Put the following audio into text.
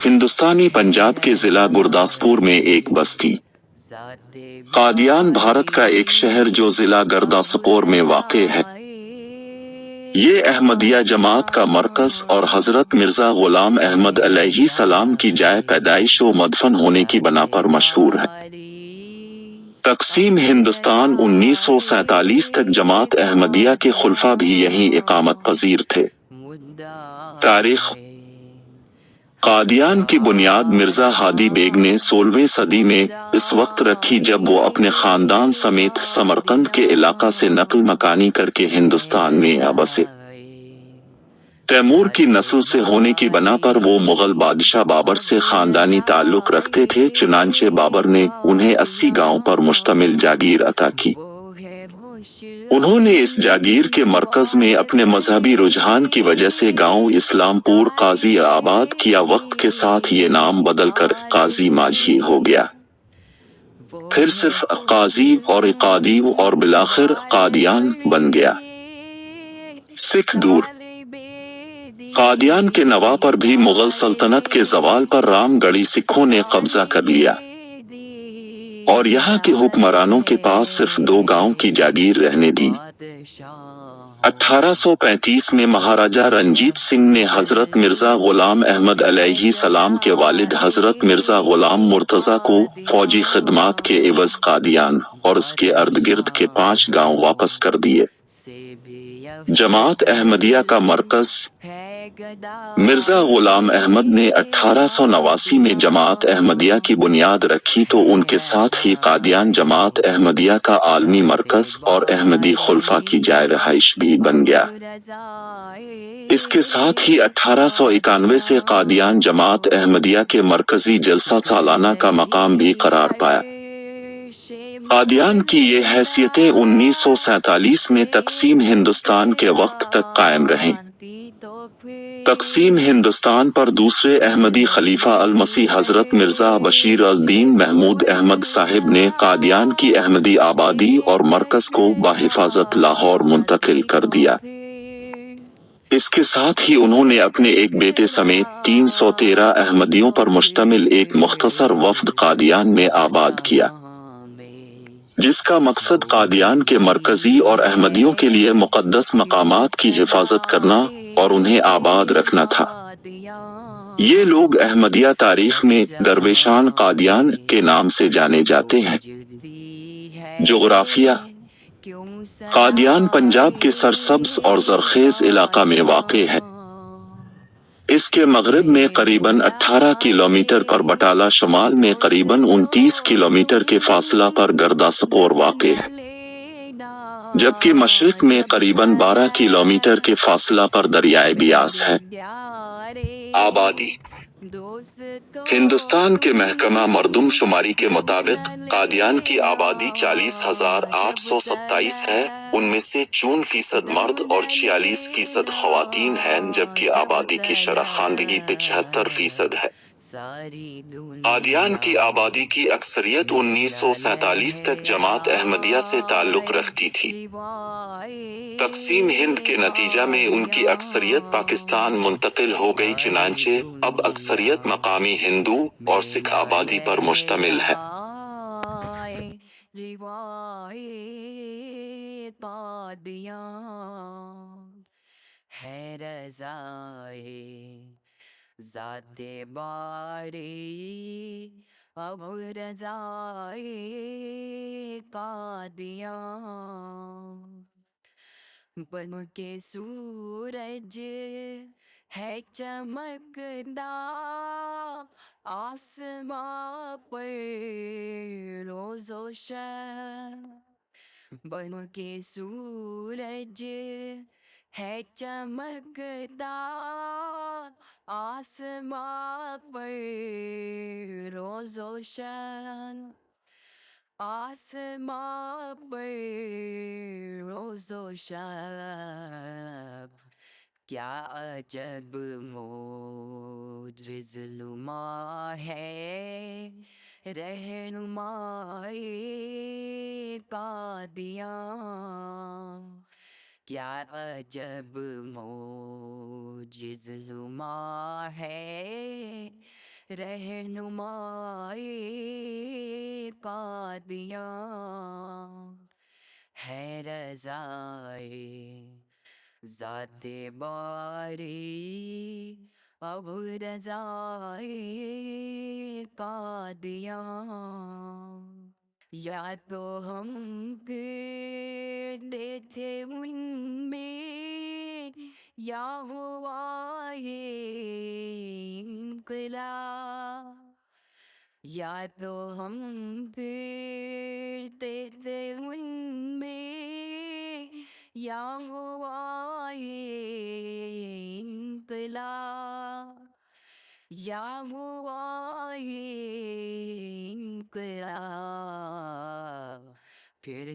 ہندوستانی پنجاب کے ضلع گرداسپور میں ایک بستی قادیان بھارت کا ایک شہر جو ضلع گرداسپور میں واقع ہے۔ یہ احمدیہ جماعت کا مرکز اور حضرت مرزا غلام احمد علیہ السلام کی جائے پیدائش و مدفن ہونے کی بنا پر مشہور ہے۔ تقسیم ہندوستان 1947 تک جماعت احمدیہ کے خلفاء بھی یہیں اقامت پذیر تھے۔ تاریخ قادیان کی بنیاد مرزا ہادی بیگ نے 16ویں صدی میں اس وقت رکھی جب وہ اپنے خاندان سمیت سمرقند کے علاقہ سے نقل مکانی کر کے ہندوستان میں بسے۔ تیمور کی نسل سے ہونے کی بنا پر وہ مغل بادشاہ بابر سے خاندانی تعلق رکھتے تھے، چنانچہ بابر نے انہیں 80 گاؤں پر مشتمل جاگیر عطا کی۔ انہوں نے اس جاگیر کے مرکز میں اپنے مذہبی رجحان کی وجہ سے گاؤں اسلام پور قاضی آباد کیا۔ وقت کے ساتھ یہ نام بدل کر قاضی ماجھی ہو گیا، پھر صرف قاضی اور قادی اور بالآخر قادیان بن گیا۔ سکھ دور قادیان کے نواح پر بھی مغل سلطنت کے زوال پر رام گڑھی سکھوں نے قبضہ کر لیا اور یہاں کے حکمرانوں کے پاس صرف 2 گاؤں کی جاگیر رہنے دی۔ 1835 میں مہاراجہ رنجیت سنگھ نے حضرت مرزا غلام احمد علیہ السلام کے والد حضرت مرزا غلام مرتضیٰ کو فوجی خدمات کے عوض قادیان اور اس کے ارد گرد کے 5 گاؤں واپس کر دیے۔ جماعت احمدیہ کا مرکز مرزا غلام احمد نے 1889 میں جماعت احمدیہ کی بنیاد رکھی تو ان کے ساتھ ہی قادیان جماعت احمدیہ کا عالمی مرکز اور احمدی خلفاء کی جائے رہائش بھی بن گیا۔ اس کے ساتھ ہی 1891 سے قادیان جماعت احمدیہ کے مرکزی جلسہ سالانہ کا مقام بھی قرار پایا۔ قادیان کی یہ حیثیتیں 1947 میں تقسیم ہندوستان کے وقت تک قائم رہیں۔ تقسیم ہندوستان پر دوسرے احمدی خلیفہ المسیح حضرت مرزا بشیر الدین محمود احمد صاحب نے قادیان کی احمدی آبادی اور مرکز کو بحفاظت لاہور منتقل کر دیا۔ اس کے ساتھ ہی انہوں نے اپنے ایک بیٹے سمیت 313 احمدیوں پر مشتمل ایک مختصر وفد قادیان میں آباد کیا، جس کا مقصد قادیان کے مرکزی اور احمدیوں کے لیے مقدس مقامات کی حفاظت کرنا اور انہیں آباد رکھنا تھا۔ یہ لوگ احمدیہ تاریخ میں درویشان قادیان کے نام سے جانے جاتے ہیں۔ جغرافیہ قادیان پنجاب کے سرسبز اور زرخیز علاقہ میں واقع ہے۔ اس کے مغرب میں قریباً 18 کلومیٹر پر بٹالہ، شمال میں قریباً 29 کلومیٹر کے فاصلہ پر گرداسپور واقع ہے، جبکہ مشرق میں قریباً 12 کلومیٹر کے فاصلہ پر دریائے بیاس ہے۔ آبادی ہندوستان کے محکمہ مردم شماری کے مطابق قادیان کی آبادی 40,827 ہے، ان میں سے 54% مرد اور 46% خواتین ہیں، جبکہ آبادی کی شرح خواندگی 75% ہے۔ قادیان کی آبادی کی اکثریت 1947 تک جماعت احمدیہ سے تعلق رکھتی تھی۔ تقسیم ہند کے نتیجہ میں ان کی اکثریت پاکستان منتقل ہو گئی، چنانچہ اب اکثریت مقامی ہندو اور سکھ آبادی پر مشتمل ہے۔ ذات باری اب رضائے قادیان، بن کے سورج ہے چمکدار آسماں پر روز و شب، بن کے سورج ہے چمکدار آسماں پر روز و شب، آسماں پر روز و شب، کیا عجب معجز نما ہے رہنمائے قادیان، کیا عجب معجز نما ہے رہنمائے قادیان ہے رضائے ذات باری اب رضائے قادیان یا تو ہم کرتے تھے ان میں یا ہوا یہ انقلاب یا تو ہم کرتے تھے ان میں یا ہوا یہ انقلاب یا ہوا یہ انقلاب پھر